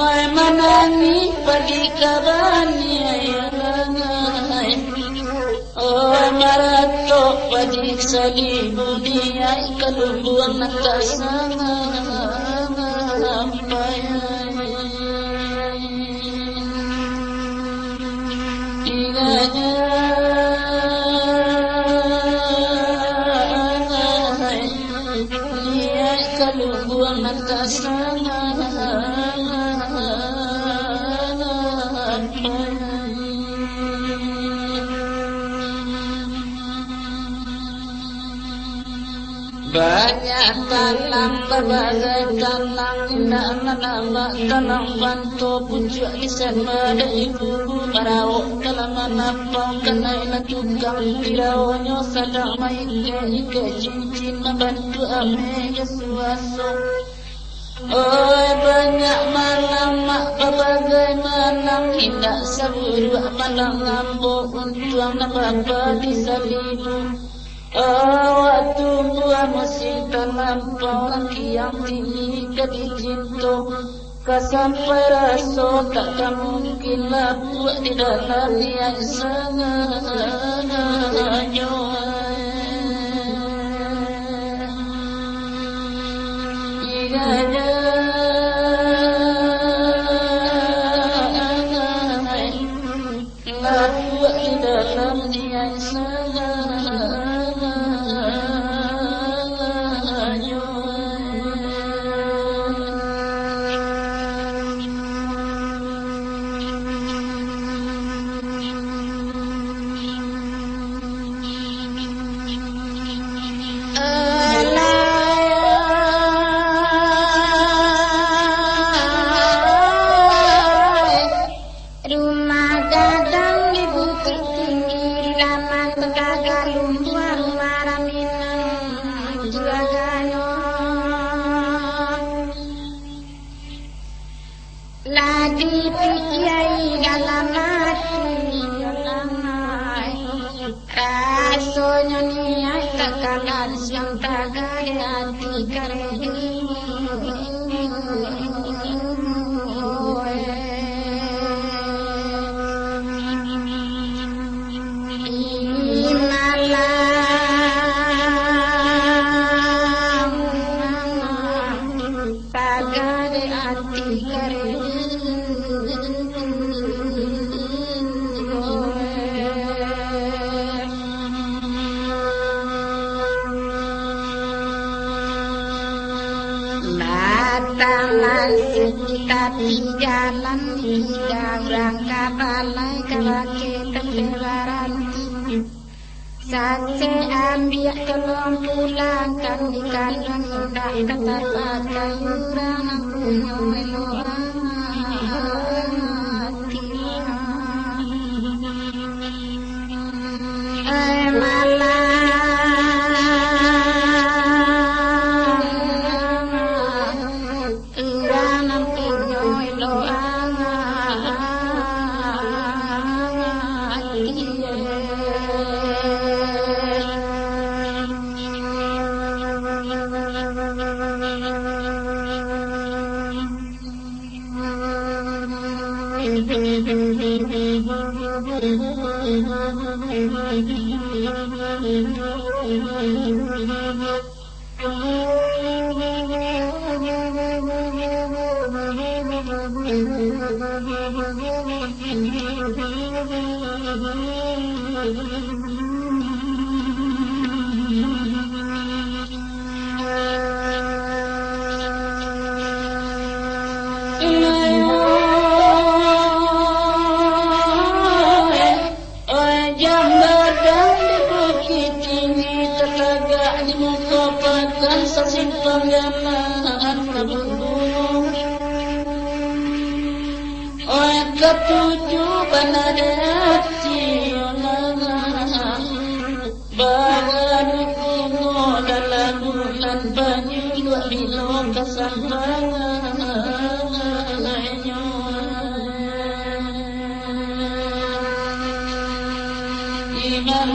Oi manani pagi kabani ayangai oi marato pagi sali dunia kalumbuan nakasanga kalumbuan nakasanga banyak tanam berbagai tanam tidak menambah tanam bantu puncak lisan pada ibu marau dalam menapang kenailah tukang tidaknya sadang main ke cincin membantu ame suaso. Oi banyak malam mak berbagai malam tidak saburu malam ngambuk untuang nambah di salibu. Waktu tua masih terlampau lagi yang tinggi ke dicinta kesampai rasa takkan mungkinlah buat di dalam yang sengaja. Lah buat di dalam yang sengaja. Tapi jalan tidak berangkat balai kawake terlebaran saat ambil tolong pulangkan di kandang sudah ketar pakai urang punya meluang ketujuh benar bahan kuno dalam bulan banyu dua bilo kesambangannya imam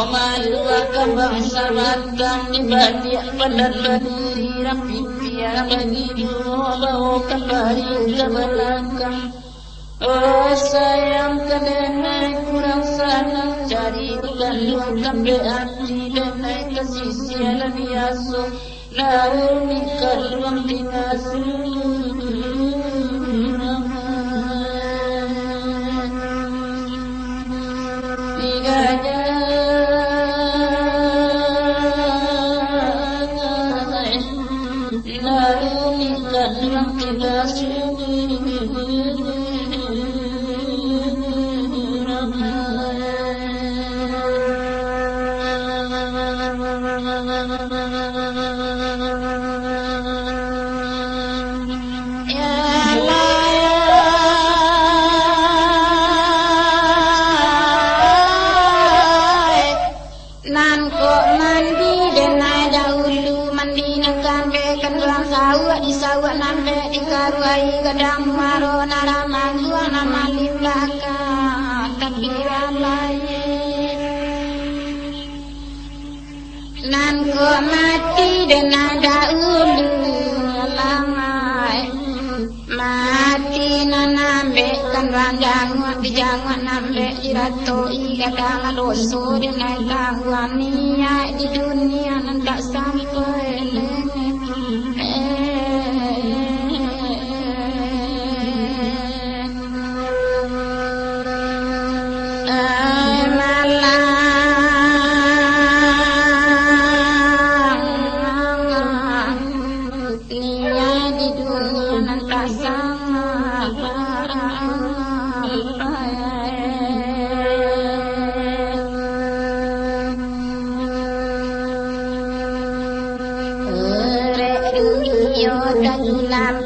malu bangsa batang di badiak padat berdiri rapi tiada bagi bawa kembali ke belakang. Oh sayang kedenai kurang sana cari bukan kambe hati denai kasih sialan biasa lalu nikah luang dinasu tiganya lalu nikah luang dinasu sawak nambe dikaruai kadang maro naraman dua nama lilaka tapi ramai nan ko mati dan ada ulu lamai mati nanambe kan ranjangan dijangan nambe irato kadang doso dengan gangguan niat di dunia nan tak sampai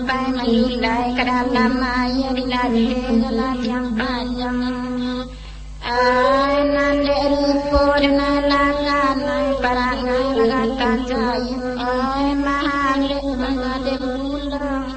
sampai menilai ke dalam air dilalui yang panjang. Nande rupo dan lakanai parangai lagatan jaya. Mahale mengade pulang.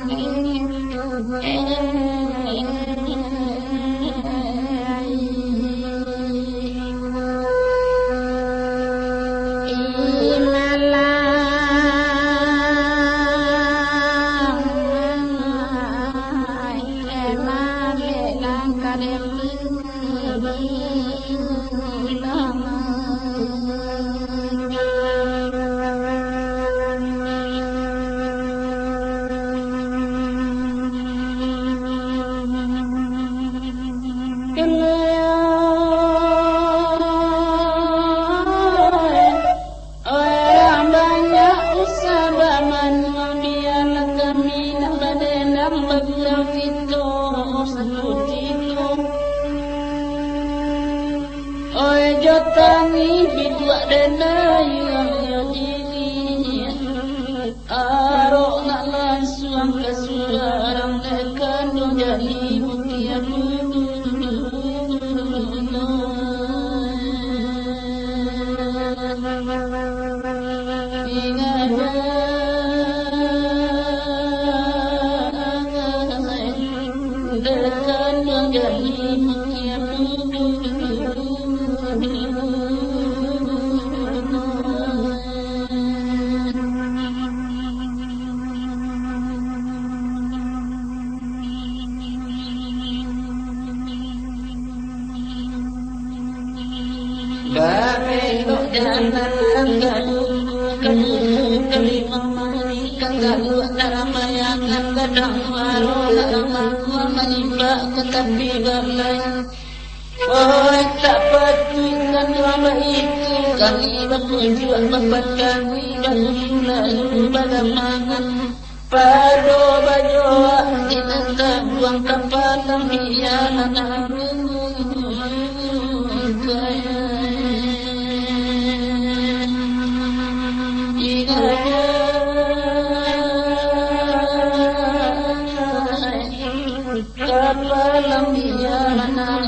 Jotangi bidua denai yang yodini arok nak langsung ke suarang dekan jadi bukia dekan jadi bukia Babelok jalan kelima manika galu naramayangan kadang waro naramaku menimba tetapi berlain. Oh tak patutkan lama itu kami bertujuan memperkami baru lalu bagaimana pado bajoa di tentang buang kapal biar anak kapalang biar anak